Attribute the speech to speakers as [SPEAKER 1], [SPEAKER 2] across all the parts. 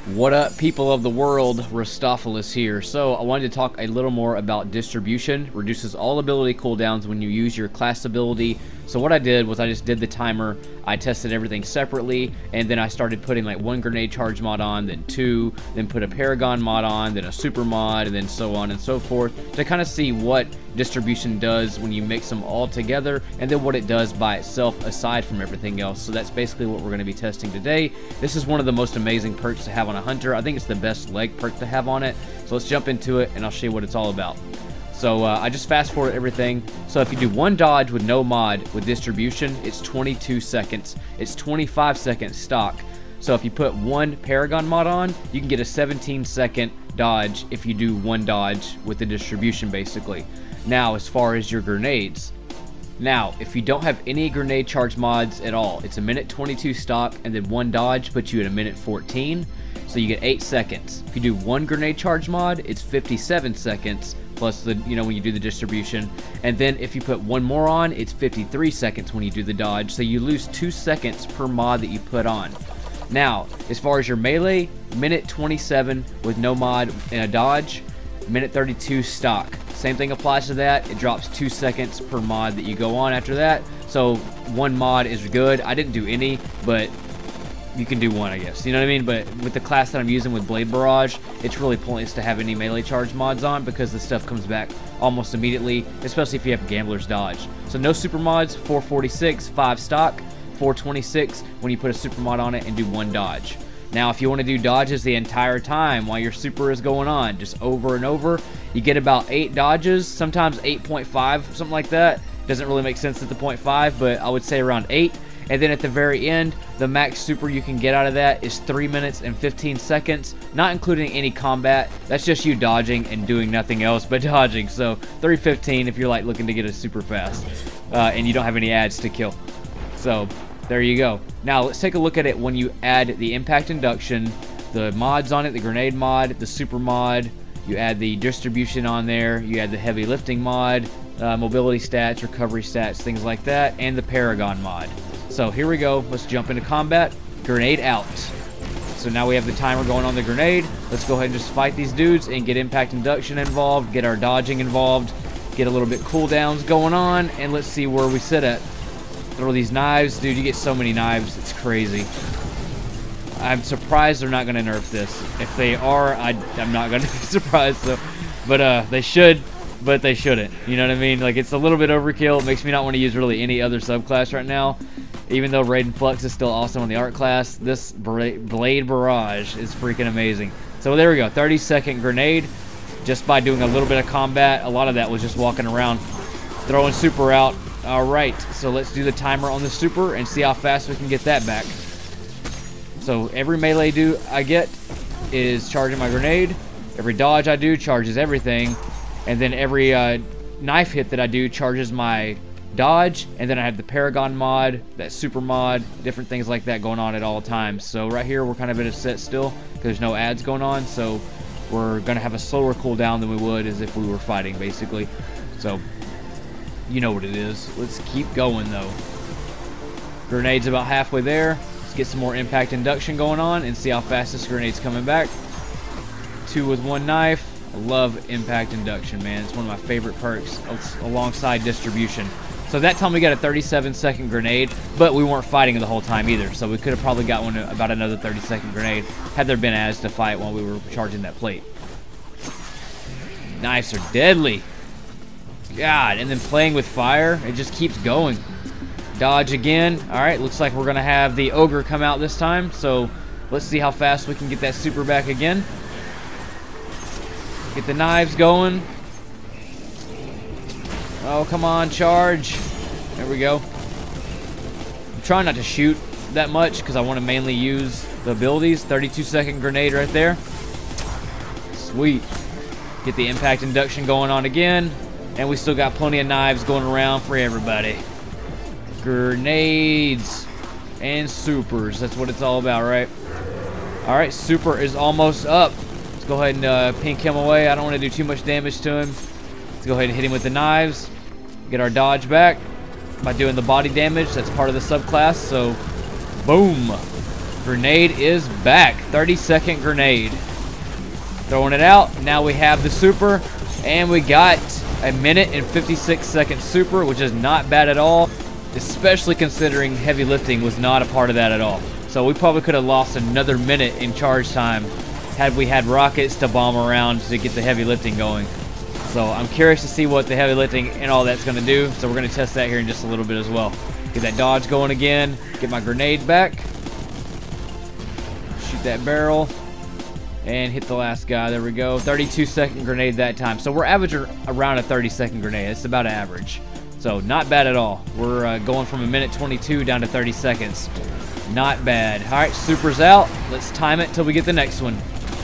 [SPEAKER 1] What up, people of the world? Rustopholis here. So I wanted to talk a little more about distribution. Reduces all ability cooldowns when you use your class ability. So what I did was I just did the timer. I tested everything separately, and then I started putting like one grenade charge mod on, then two, then put a paragon mod on, then a super mod, and then so on and so forth to kind of see what distribution does when you mix them all together, and then what it does by itself aside from everything else. So that's basically what we're going to be testing today. This is one of the most amazing perks to have on a hunter. I think it's the best leg perk to have on it. So let's jump into it and I'll show you what it's all about. So I just fast forward everything. So if you do one dodge with no mod with distribution, it's 22 seconds. It's 25 seconds stock. So if you put one paragon mod on, you can get a 17-second dodge if you do one dodge with the distribution basically. Now as far as your grenades, now if you don't have any grenade charge mods at all, it's a minute 22 stock, and then one dodge puts you at a minute 14, so you get 8 seconds. If you do one grenade charge mod, it's 57 seconds plus the, when you do the distribution, and then if you put one more on, it's 53 seconds when you do the dodge, so you lose 2 seconds per mod that you put on. Now as far as your melee, minute 27 with no mod and a dodge, minute 32 stock. Same thing applies to that. It drops 2 seconds per mod that you go on after that. So one mod is good. I didn't do any, but you can do one, I guess. You know what I mean? But with the class that I'm using with Blade Barrage, it's really pointless to have any melee charge mods on because the stuff comes back almost immediately, especially if you have Gambler's Dodge. So no super mods, 446, 5 stock, 426 when you put a super mod on it and do one dodge. Now, if you want to do dodges the entire time while your super is going on, just over and over, you get about 8 dodges, sometimes 8.5, something like that. Doesn't really make sense at the 0.5, but I would say around 8. And then at the very end, the max super you can get out of that is 3 minutes and 15 seconds, not including any combat. That's just you dodging and doing nothing else but dodging. So 3:15 if you're like looking to get a super fast and you don't have any ads to kill. So there you go. Now let's take a look at it when you add the impact induction, the mods on it, the grenade mod, the super mod, you add the distribution on there, you add the heavy lifting mod, mobility stats, recovery stats, things like that, and the paragon mod. So here we go. Let's jump into combat. Grenade out. So now we have the timer going on the grenade. Let's go ahead and just fight these dudes and get impact induction involved, get our dodging involved, get a little bit cooldowns going on, and let's see where we sit at. Throw these knives. Dude, you get so many knives. It's crazy. I'm surprised they're not going to nerf this. If they are, I'm not going to be surprised. So, but they should, but they shouldn't. You know what I mean? Like, it's a little bit overkill. It makes me not want to use really any other subclass right now. Even though Raiden Flux is still awesome on the art class, this Blade Barrage is freaking amazing. So there we go. 30-second grenade. Just by doing a little bit of combat. A lot of that was just walking around, throwing super out. Alright, so let's do the timer on the super and see how fast we can get that back. So every melee I get is charging my grenade. Every dodge I do charges everything. And then every knife hit that I do charges my dodge. And then I have the paragon mod, that super mod, different things like that going on at all times. So right here we're kind of in a set still because there's no ads going on. So we're going to have a slower cooldown than we would as if we were fighting basically. So you know what it is. Let's keep going though. Grenade's about halfway there. Let's get some more impact induction going on and see how fast this grenade's coming back. 2 with 1 knife. I love impact induction, man. It's one of my favorite perks alongside distribution. So that time we got a 37-second grenade, but we weren't fighting the whole time either. So we could have probably got one about another 30-second grenade had there been ads to fight while we were charging that plate. Knives are deadly. God, and then playing with fire, it just keeps going. Dodge again. Alright, looks like we're going to have the ogre come out this time. So let's see how fast we can get that super back again. Get the knives going. Oh, come on, charge. There we go. I'm trying not to shoot that much because I want to mainly use the abilities. 32-second grenade right there. Sweet. Get the impact induction going on again. And we still got plenty of knives going around for everybody. Grenades and supers. That's what it's all about, right? Alright, super is almost up. Let's go ahead and pink him away. I don't want to do too much damage to him. Let's go ahead and hit him with the knives. Get our dodge back by doing the body damage. That's part of the subclass. So, boom. Grenade is back. 30-second grenade. Throwing it out. Now we have the super. And we got a minute and 56-second super, which is not bad at all, especially considering heavy lifting was not a part of that at all. So we probably could have lost another minute in charge time had we had rockets to bomb around to get the heavy lifting going. So I'm curious to see what the heavy lifting and all that's going to do. So we're going to test that here in just a little bit as well. Get that dodge going again. Get my grenade back. Shoot that barrel. And hit the last guy. There we go. 32-second grenade that time. So we're averaging around a 30-second grenade. It's about average. So not bad at all. We're going from a minute 22 down to 30 seconds. Not bad. All right, super's out. Let's time it till we get the next one.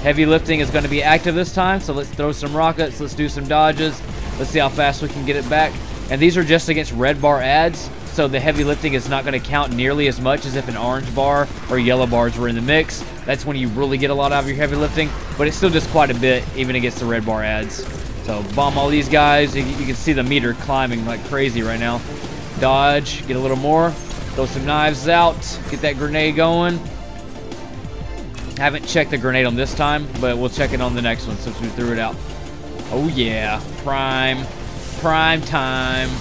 [SPEAKER 1] Heavy lifting is going to be active this time. So let's throw some rockets. Let's do some dodges. Let's see how fast we can get it back. And these are just against red bar ads. So the heavy lifting is not going to count nearly as much as if an orange bar or yellow bars were in the mix. That's when you really get a lot out of your heavy lifting, but it still does quite a bit even against the red bar ads. So bomb all these guys. You can see the meter climbing like crazy right now. Dodge, get a little more. Throw some knives out. Get that grenade going. Haven't checked the grenade on this time, but we'll check it on the next one since we threw it out. Oh yeah, prime time.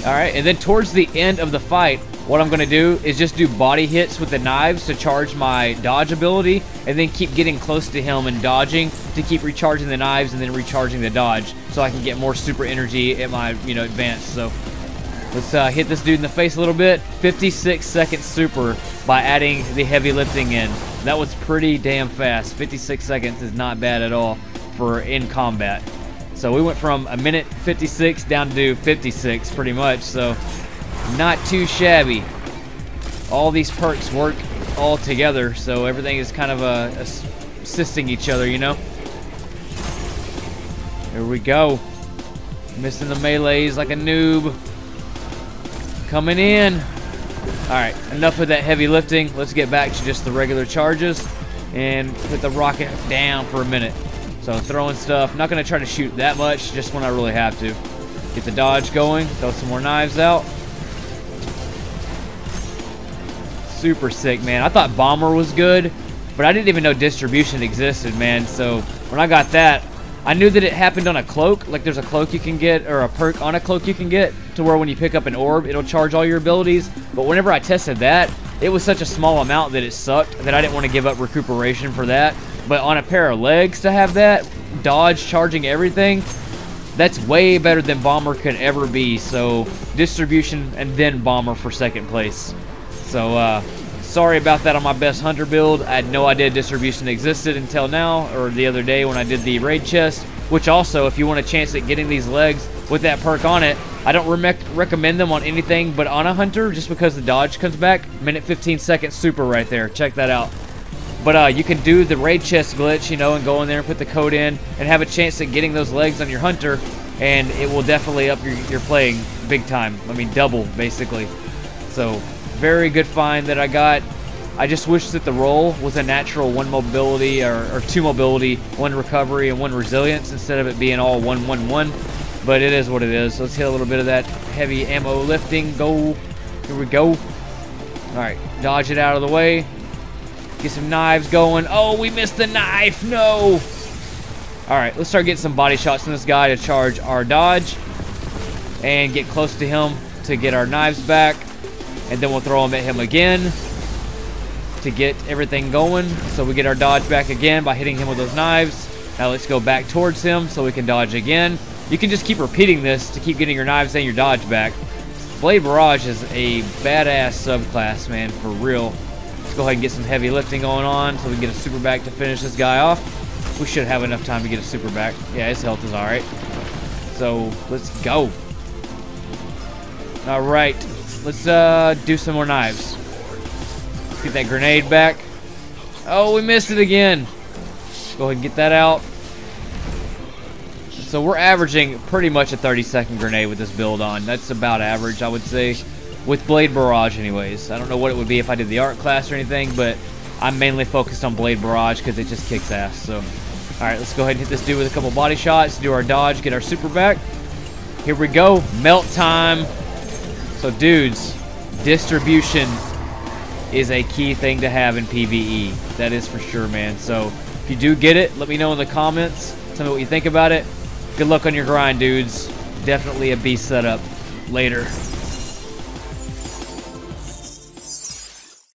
[SPEAKER 1] All right, and then towards the end of the fight, what I'm going to do is just do body hits with the knives to charge my dodge ability, and then keep getting close to him and dodging to keep recharging the knives and then recharging the dodge so I can get more super energy at my, advance. So let's hit this dude in the face a little bit. 56-second super by adding the heavy lifting in. That was pretty damn fast. 56 seconds is not bad at all for in combat. So we went from a minute 56 down to 56 pretty much, so not too shabby. All these perks work all together, so everything is kind of assisting each other, Here we go. Missing the melees like a noob. Coming in. Alright, enough of that heavy lifting. Let's get back to just the regular charges and put the rocket down for a minute. So throwing stuff, not going to try to shoot that much, just when I really have to. Get the dodge going, throw some more knives out. Super sick, man. I thought Bomber was good, but I didn't even know distribution existed, man. So when I got that, I knew that it happened on a cloak. Like there's a cloak you can get, or a perk on a cloak you can get, to where when you pick up an orb, it'll charge all your abilities. But whenever I tested that, it was such a small amount that it sucked that I didn't want to give up recuperation for that. But on a pair of legs to have that, dodge charging everything, that's way better than Bomber could ever be. So distribution and then Bomber for second place. So sorry about that on my best hunter build. I had no idea distribution existed until now, or the other day when I did the raid chest. Which also, if you want a chance at getting these legs with that perk on it, I don't recommend them on anything but on a hunter, just because the dodge comes back. Minute 15-second super right there. Check that out. But you can do the raid chest glitch, and go in there and put the code in and have a chance at getting those legs on your hunter, and it will definitely up your playing big time. I mean, double, basically. So, very good find that I got. I just wish that the roll was a natural 1 mobility or 2 mobility, 1 recovery, and 1 resilience instead of it being all 1, 1, 1. But it is what it is. So let's hit a little bit of that heavy ammo lifting. Go. Here we go. Alright, dodge it out of the way. Get some knives going. Oh, we missed the knife. No. Alright, let's start getting some body shots on this guy to charge our dodge. And get close to him to get our knives back. And then we'll throw them at him again to get everything going. So we get our dodge back again by hitting him with those knives. Now let's go back towards him so we can dodge again. You can just keep repeating this to keep getting your knives and your dodge back. Blade Barrage is a badass subclass, man, for real. Let's go ahead and get some heavy lifting going on so we can get a super back to finish this guy off. We should have enough time to get a super back. Yeah, his health is alright. So let's go. Alright, let's do some more knives. Let's get that grenade back. Oh, we missed it again. Go ahead and get that out. So we're averaging pretty much a 30-second grenade with this build on. That's about average, I would say, with Blade Barrage anyways. I don't know what it would be if I did the art class or anything, but I'm mainly focused on Blade Barrage because it just kicks ass. So, alright, let's go ahead and hit this dude with a couple body shots, do our dodge, get our super back. Here we go, melt time. So dudes, distribution is a key thing to have in PvE. That is for sure, man. So if you do get it, let me know in the comments. Tell me what you think about it. Good luck on your grind, dudes. Definitely a beast setup. Later.